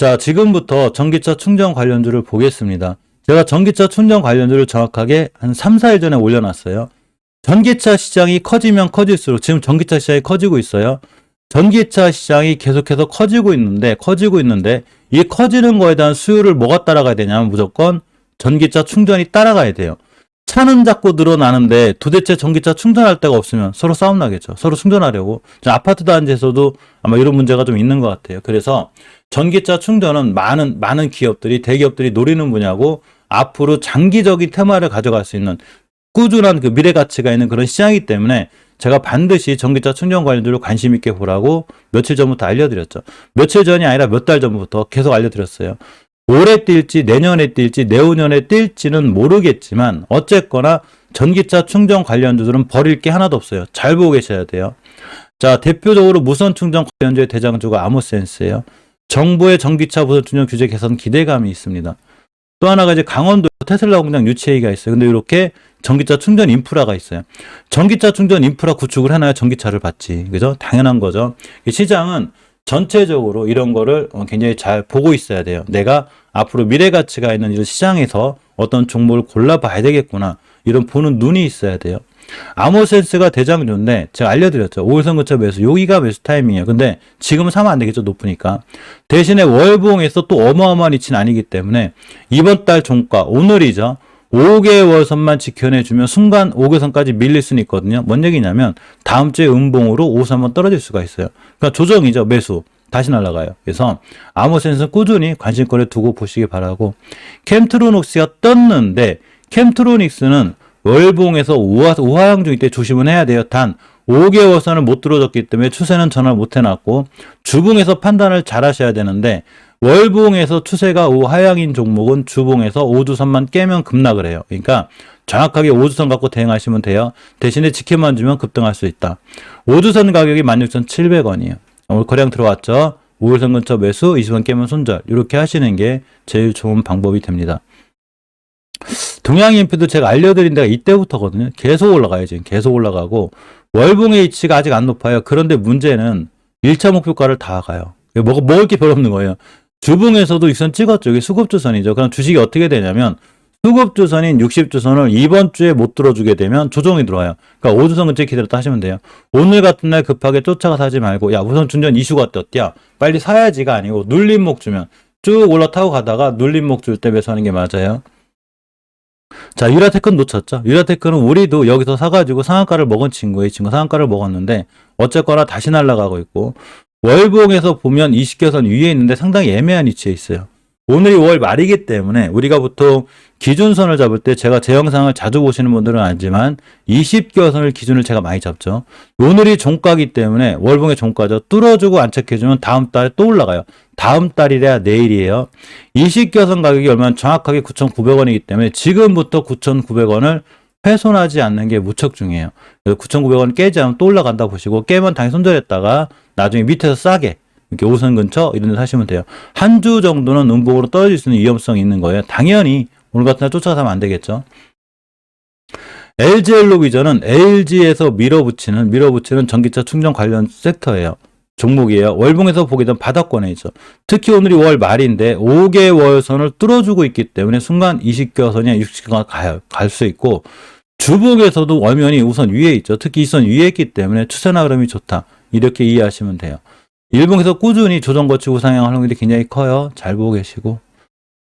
자, 지금부터 전기차 충전 관련주를 보겠습니다. 제가 전기차 충전 관련주를 정확하게 한 3, 4일 전에 올려놨어요. 전기차 시장이 커지면 커질수록 지금 전기차 시장이 커지고 있어요. 전기차 시장이 계속해서 커지고 있는데 이 커지는 거에 대한 수요를 뭐가 따라가야 되냐면 무조건 전기차 충전이 따라가야 돼요. 차는 자꾸 늘어나는데 도대체 전기차 충전할 데가 없으면 서로 싸움 나겠죠. 서로 충전하려고. 아파트 단지에서도 아마 이런 문제가 좀 있는 것 같아요. 그래서 전기차 충전은 많은 기업들이, 대기업들이 노리는 분야고 앞으로 장기적인 테마를 가져갈 수 있는 꾸준한 그 미래 가치가 있는 그런 시장이기 때문에 제가 반드시 전기차 충전 관련주를 관심 있게 보라고 며칠 전부터 알려드렸죠. 며칠 전이 아니라 몇 달 전부터 계속 알려드렸어요. 올해 뛸지 내년에 뛸지 내후년에 뛸지는 모르겠지만 어쨌거나 전기차 충전 관련주들은 버릴 게 하나도 없어요. 잘 보고 계셔야 돼요. 자, 대표적으로 무선 충전 관련주의 대장주가 아모센스예요. 정부의 전기차 무선 충전 규제 개선 기대감이 있습니다. 또 하나가 이제 강원도 테슬라 공장 유치회의가 있어요. 근데 이렇게 전기차 충전 인프라가 있어요. 전기차 충전 인프라 구축을 해놔야 전기차를 받지. 그죠? 당연한 거죠. 시장은 전체적으로 이런 거를 굉장히 잘 보고 있어야 돼요. 내가 앞으로 미래 가치가 있는 이런 시장에서 어떤 종목을 골라봐야 되겠구나. 이런 보는 눈이 있어야 돼요. 아모센스가 대장주인데 제가 알려드렸죠. 5일선 근처 매수. 여기가 매수 타이밍이에요. 근데 지금은 사면 안 되겠죠. 높으니까. 대신에 월봉에서 또 어마어마한 위치는 아니기 때문에 이번 달 종가 오늘이죠. 5개월 선만 지켜내주면 순간 5개선까지 밀릴 수는 있거든요. 뭔 얘기냐면 다음 주에 음봉으로 5선 한번 떨어질 수가 있어요. 그러니까 조정이죠. 매수. 다시 날아가요. 그래서 아모센스는 꾸준히 관심권에 두고 보시기 바라고. 캠트로닉스가 떴는데 캠트로닉스는 월봉에서 우하향 중일 때 조심은 해야 돼요. 단 5개월 선을 못 들어줬기 때문에 추세는 전환 못 해놨고 주봉에서 판단을 잘 하셔야 되는데 월봉에서 추세가 우하향인 종목은 주봉에서 5주선만 깨면 급락을 해요. 그러니까 정확하게 5주선 갖고 대응하시면 돼요. 대신에 지켜만 주면 급등할 수 있다. 5주선 가격이 16,700원이에요. 오늘 거래량 들어왔죠. 5일선 근처 매수, 20원 깨면 손절. 이렇게 하시는 게 제일 좋은 방법이 됩니다. 동양인프도 제가 알려드린 데가 이때부터거든요. 계속 올라가요. 지금 계속 올라가고 월봉의 위치가 아직 안 높아요. 그런데 문제는 1차 목표가를 다 가요. 먹을 게 별로 없는 거예요. 주봉에서도 익선 찍었죠. 이게 수급주선이죠. 그럼 주식이 어떻게 되냐면 수급주선인 60주선을 이번 주에 못 들어주게 되면 조정이 들어와요. 그러니까 5주선 근처에 기다렸다 하시면 돼요. 오늘 같은 날 급하게 쫓아가 사지 말고 야 우선 충전 이슈가 떴냐 빨리 사야지가 아니고 눌림목 주면 쭉 올라타고 가다가 눌림목 줄 때 매수하는 게 맞아요. 자, 유라테크는 놓쳤죠. 유라테크는 우리도 여기서 사가지고 상한가를 먹은 친구예요. 이 친구 상한가를 먹었는데 어쨌거나 다시 날아가고 있고 월봉에서 보면 20개선 위에 있는데 상당히 애매한 위치에 있어요. 오늘이 5월 말이기 때문에 우리가 보통 기준선을 잡을 때 제가 제 영상을 자주 보시는 분들은 알지만 20개선을 기준을 제가 많이 잡죠. 오늘이 종가기 때문에 월봉의 종가죠. 뚫어주고 안착해주면 다음 달에 또 올라가요. 다음 달이래야 내일이에요. 20개선 가격이 얼마나 정확하게 9,900원이기 때문에 지금부터 9,900원을 훼손하지 않는 게 무척 중요해요. 그래서 9,900원 깨지 않으면 또 올라간다 보시고 깨면 당연히 손절했다가 나중에 밑에서 싸게 이렇게 5선 근처 이런 데 사시면 돼요. 한 주 정도는 음봉으로 떨어질 수 있는 위험성이 있는 거예요. 당연히 오늘 같은 날 쫓아가면 안 되겠죠. LG엘로비전은 LG에서 밀어붙이는 전기차 충전 관련 섹터예요. 종목이에요. 월봉에서 보게 되면 바닥권에 있죠. 특히 오늘이 5월 말인데 5개월 선을 뚫어주고 있기 때문에 순간 20개선이나 60개선 갈 수 있고 주봉에서도 엄연히 우선 위에 있죠. 특히 이 선 위에 있기 때문에 추세나 흐름이 좋다. 이렇게 이해하시면 돼요. 일봉에서 꾸준히 조정 거치고 상향 활용률이 굉장히 커요. 잘 보고 계시고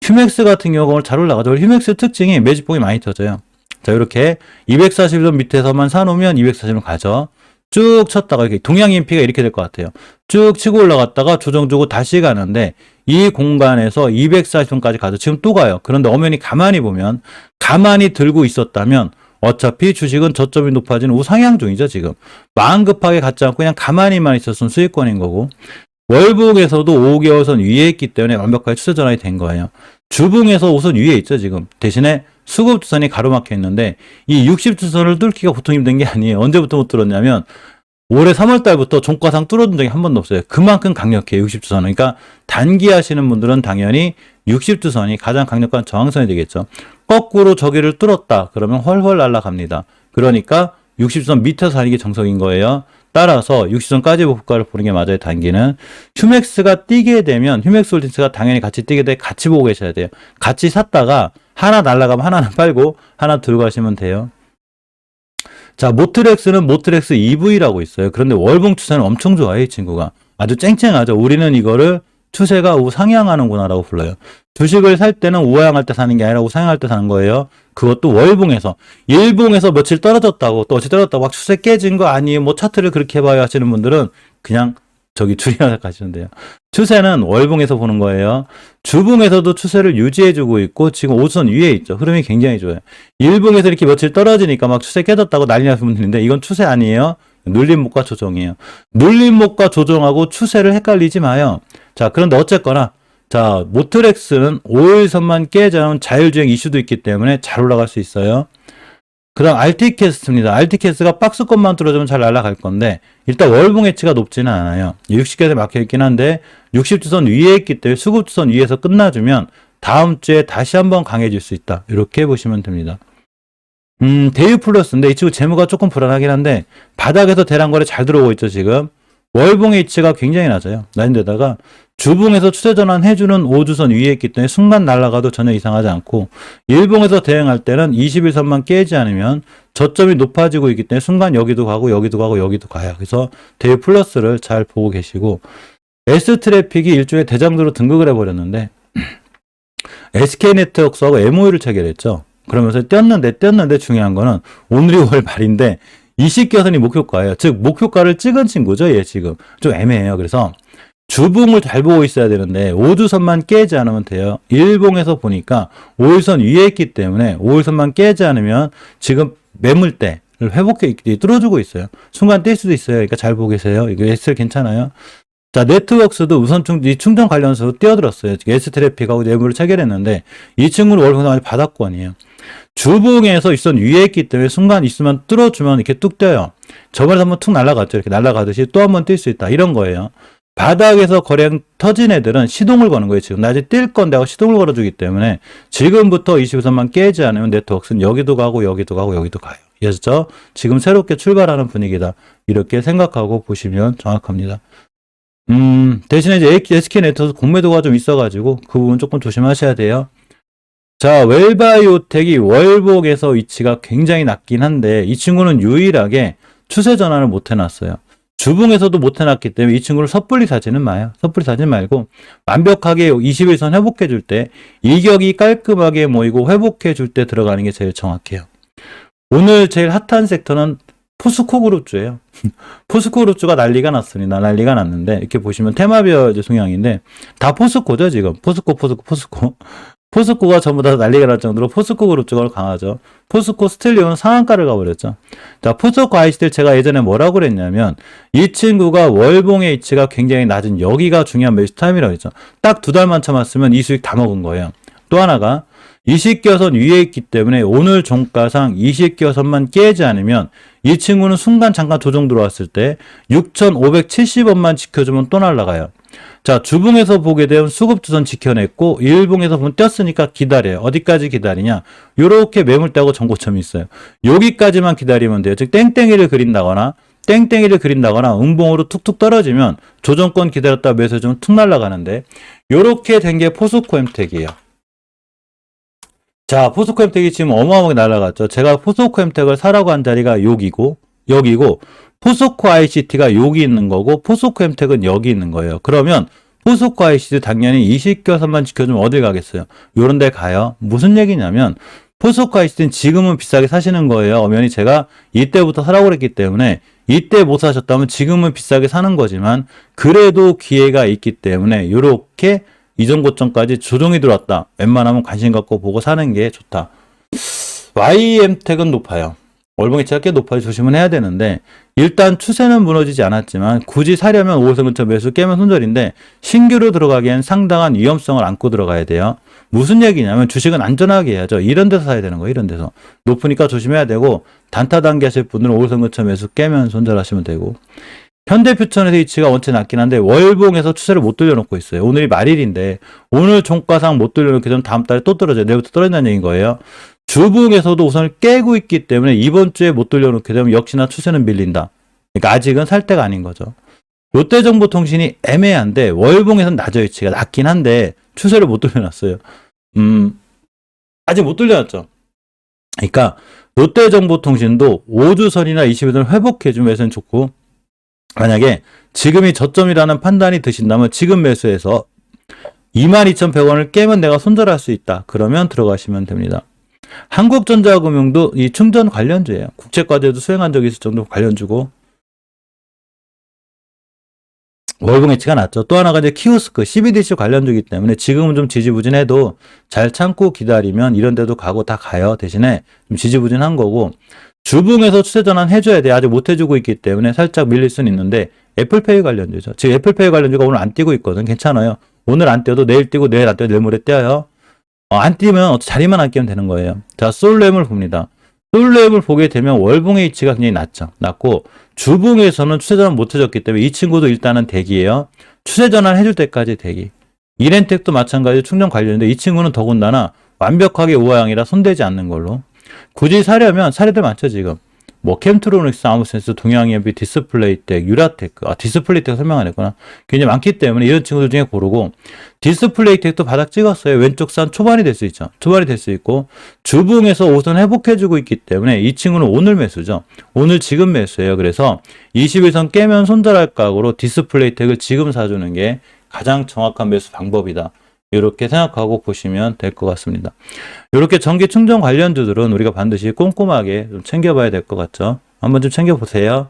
휴맥스 같은 경우가 오늘 잘 올라가죠. 휴맥스 특징이 매집봉이 많이 터져요. 자, 이렇게 240선 밑에서만 사놓으면 240선 가죠. 쭉 쳤다가 이렇게 동양인피가 이렇게 될 것 같아요. 쭉 치고 올라갔다가 조정 주고 다시 가는데 이 공간에서 240선까지 가죠. 지금 또 가요. 그런데 엄연히 가만히 보면 가만히 들고 있었다면 어차피 주식은 저점이 높아지는 우상향 중이죠. 지금 마음 급하게 갖지 않고 그냥 가만히만 있었으면 수익권인 거고 월봉에서도 5개월선 위에 있기 때문에 완벽하게 추세 전환이 된 거예요. 주봉에서 우선 위에 있죠. 지금 대신에 수급주선이 가로막혀 있는데 이 60주선을 뚫기가 보통 힘든 게 아니에요. 언제부터 못 뚫었냐면 올해 3월달부터 종가상 뚫어준 적이 한 번도 없어요. 그만큼 강력해요. 60주선은. 그러니까 단기 하시는 분들은 당연히 60주선이 가장 강력한 저항선이 되겠죠. 거꾸로 저기를 뚫었다 그러면 훨훨 날아갑니다. 그러니까 60주선 밑에서 사는 게 정석인 거예요. 따라서 60선까지 효과를 보는 게 맞아요. 단기는. 휴맥스가 뛰게 되면 휴맥스 홀딩스가 당연히 같이 뛰게 돼 같이 보고 계셔야 돼요. 같이 샀다가 하나 날라가면 하나는 빨고 하나 들고 가시면 돼요. 자, 모트렉스는 모트렉스 EV라고 있어요. 그런데 월봉 추세는 엄청 좋아요. 이 친구가. 아주 쨍쨍하죠. 우리는 이거를 추세가 우상향하는구나 라고 불러요. 주식을 살 때는 우하향할 때 사는 게 아니라 우상향할 때 사는 거예요. 그것도 월봉에서. 일봉에서 며칠 떨어졌다고 또 어찌 떨어졌다고 막 추세 깨진 거 아니에요. 뭐 차트를 그렇게 봐야 하시는 분들은 그냥 저기 줄이나 가시면 돼요. 추세는 월봉에서 보는 거예요. 주봉에서도 추세를 유지해주고 있고 지금 5선 위에 있죠. 흐름이 굉장히 좋아요. 일봉에서 이렇게 며칠 떨어지니까 막 추세 깨졌다고 난리 나시는 분들인데 이건 추세 아니에요. 눌림목과 조정이에요. 눌림목과 조정하고 추세를 헷갈리지 마요. 자, 그런데 어쨌거나 자, 모트렉스는 5일선만 깨자는 자율주행 이슈도 있기 때문에 잘 올라갈 수 있어요. 그 다음 RT캐스트입니다. RT캐스트가 박스권만 뚫어주면 잘 날아갈 건데 일단 월봉 해치가 높지는 않아요. 60개에 막혀있긴 한데 60주선 위에 있기 때문에 수급주선 위에서 끝나주면 다음 주에 다시 한번 강해질 수 있다. 이렇게 보시면 됩니다. 대유 플러스인데 이 친구 재무가 조금 불안하긴 한데 바닥에서 대량거래 잘 들어오고 있죠. 지금 월봉 H가 굉장히 낮아요. 낮은데다가 주봉에서 추세 전환 해주는 5주선 위에 있기 때문에 순간 날아가도 전혀 이상하지 않고 일봉에서 대응할 때는 21선만 깨지 않으면 저점이 높아지고 있기 때문에 순간 여기도 가고 여기도 가고 여기도 가요. 그래서 대유 플러스를 잘 보고 계시고 S트래픽이 일종의 대장주로 등극을 해버렸는데 SK네트워크하고 MOU를 체결했죠. 그러면서 뛰었는데 중요한 거는 오늘이 월 말인데 20개선이 목표가예요. 즉 목표가를 찍은 친구죠. 얘 지금 좀 애매해요. 그래서 주봉을 잘 보고 있어야 되는데 5주선만 깨지 않으면 돼요. 일봉에서 보니까 5일선 위에 있기 때문에 5일선만 깨지 않으면 지금 매물대를 회복해 뚫어주고 있어요. 순간 뛸 수도 있어요. 그러니까 잘 보고 계세요. 이거 S를 괜찮아요. 자, 네트워크스도 우선 충전 관련해서 뛰어들었어요. S트래픽하고 매물을 체결했는데 이 친구는 월봉에서 많이 바닥권이에요. 주봉에서 일선 위에 있기 때문에 순간 있으면 뚫어주면 이렇게 뚝 뛰어요. 저번에 한번 툭 날아갔죠. 이렇게 날아가듯이 또 한번 뛸 수 있다. 이런 거예요. 바닥에서 거래량 터진 애들은 시동을 거는 거예요. 지금 낮에 뛸 건데 하고 시동을 걸어주기 때문에 지금부터 20선만 깨지 않으면 네트워크는 여기도 가고 여기도 가고 여기도 가요. 그래서 지금 새롭게 출발하는 분위기다. 이렇게 생각하고 보시면 정확합니다. 대신에 이제 SK네트워크 공매도가 좀 있어가지고 그 부분 조금 조심하셔야 돼요. 자, 웰바이오텍이 월봉에서 위치가 굉장히 낮긴 한데 이 친구는 유일하게 추세 전환을 못 해놨어요. 주봉에서도 못 해놨기 때문에 이 친구를 섣불리 사지는 마요. 섣불리 사지 말고 완벽하게 21선 회복해 줄 때 일격이 깔끔하게 모이고 회복해 줄 때 들어가는 게 제일 정확해요. 오늘 제일 핫한 섹터는 포스코 그룹주예요. 포스코 그룹주가 난리가 났습니다. 난리가 났는데 이렇게 보시면 테마별 성향인데 다 포스코죠. 지금 포스코 포스코가 전부 다 난리가 날 정도로 포스코 그룹주가 강하죠. 포스코 스틸리온 상한가를 가버렸죠. 자, 포스코 ICT 제가 예전에 뭐라고 그랬냐면 이 친구가 월봉의 위치가 굉장히 낮은 여기가 중요한 매수 타임이라고 했죠. 딱 2달만 참았으면 이 수익 다 먹은 거예요. 또 하나가 20개선 위에 있기 때문에 오늘 종가상 20개선만 깨지 않으면 이 친구는 순간 잠깐 조정 들어왔을 때 6,570원만 지켜주면 또 날아가요. 자, 주봉에서 보게 되면 수급주선 지켜냈고 일봉에서 보면 떴으니까 기다려요. 어디까지 기다리냐? 요렇게 매물대하고 전고점이 있어요. 여기까지만 기다리면 돼요. 즉 땡땡이를 그린다거나 음봉으로 툭툭 떨어지면 조정권 기다렸다 매수 좀 툭 날아가는데 요렇게 된 게 포스코 엠텍이에요. 자, 포스코 엠텍이 지금 어마어마하게 날아갔죠. 제가 포스코 엠텍을 사라고 한 자리가 여기고 포스코 ICT가 여기 있는 거고 포스코 엠텍은 여기 있는 거예요. 그러면 포스코 ICT 당연히 20개선만 지켜주면 어딜 가겠어요? 요런 데 가요. 무슨 얘기냐면 포스코 ICT는 지금은 비싸게 사시는 거예요. 엄연히 제가 이때부터 사라고 그랬기 때문에 이때 못 사셨다면 지금은 비싸게 사는 거지만 그래도 기회가 있기 때문에 요렇게 이전 고점까지 조정이 들어왔다. 웬만하면 관심 갖고 보고 사는 게 좋다. YM텍은 높아요. 월봉의 차가 꽤 높아서 조심은 해야 되는데 일단 추세는 무너지지 않았지만 굳이 사려면 5선 근처 매수 깨면 손절인데 신규로 들어가기엔 상당한 위험성을 안고 들어가야 돼요. 무슨 얘기냐면 주식은 안전하게 해야죠. 이런 데서 사야 되는 거예요. 이런 데서. 높으니까 조심해야 되고 단타 단계 하실 분들은 5선 근처 매수 깨면 손절하시면 되고 현대퓨천에서 위치가 원체 낮긴 한데 월봉에서 추세를 못 돌려놓고 있어요. 오늘이 말일인데 오늘 종가상 못 돌려놓게 되면 다음 달에 또 떨어져요. 내일부터 떨어진다는 얘기인 거예요. 주봉에서도 우선을 깨고 있기 때문에 이번 주에 못 돌려놓게 되면 역시나 추세는 밀린다. 그러니까 아직은 살 때가 아닌 거죠. 롯데정보통신이 애매한데 월봉에서는 낮아요. 위치가 낮긴 한데 추세를 못 돌려놨어요. 아직 못 돌려놨죠. 그러니까 롯데정보통신도 5주선이나 20일선 회복해주면 매수는 좋고, 만약에 지금이 저점이라는 판단이 드신다면 지금 매수해서 22,100원을 깨면 내가 손절할 수 있다. 그러면 들어가시면 됩니다. 한국전자금융도 이 충전 관련주예요. 국제과제도 수행한 적이 있을 정도 관련주고, 월봉 해치가 낮죠. 또 하나가 이제 키오스크, CBDC 관련주이기 때문에 지금은 좀 지지부진해도 잘 참고 기다리면 이런 데도 가고 다 가요. 대신에 좀 지지부진한 거고, 주봉에서 추세 전환 해줘야 돼. 아직 못 해주고 있기 때문에 살짝 밀릴 수는 있는데, 애플페이 관련주죠. 지금 애플페이 관련주가 오늘 안 뛰고 있거든. 괜찮아요. 오늘 안 뛰어도 내일 뛰고 내일 안 뛰어도 내일 모레 뛰어요. 안 뛰면 자리만 안 끼면 되는 거예요. 자, 솔렘을 봅니다. 솔렘을 보게 되면 월봉의 위치가 굉장히 낮고, 주봉에서는 추세전환 못 해줬기 때문에 이 친구도 일단은 대기예요. 추세전환 해줄 때까지 대기. 이렌텍도 마찬가지로 충전 관련인데 이 친구는 더군다나 완벽하게 우하향이라 손대지 않는 걸로. 굳이 사려면 사례들 많죠 지금. 뭐 캠트로닉스, 아무센스, 동양이엠비, 디스플레이텍, 유라테크, 디스플레이텍 설명 안 했구나. 굉장히 많기 때문에 이런 친구들 중에 고르고, 디스플레이텍도 바닥 찍었어요. 왼쪽 산 초반이 될 수 있죠. 초반이 될 수 있고, 주봉에서 우선 회복해주고 있기 때문에 이 친구는 오늘 매수죠. 오늘 지금 매수예요. 그래서 21선 깨면 손절할 각오로 디스플레이텍을 지금 사주는 게 가장 정확한 매수 방법이다. 이렇게 생각하고 보시면 될 것 같습니다. 이렇게 전기 충전 관련주들은 우리가 반드시 꼼꼼하게 좀 챙겨봐야 될 것 같죠. 한번 좀 챙겨보세요.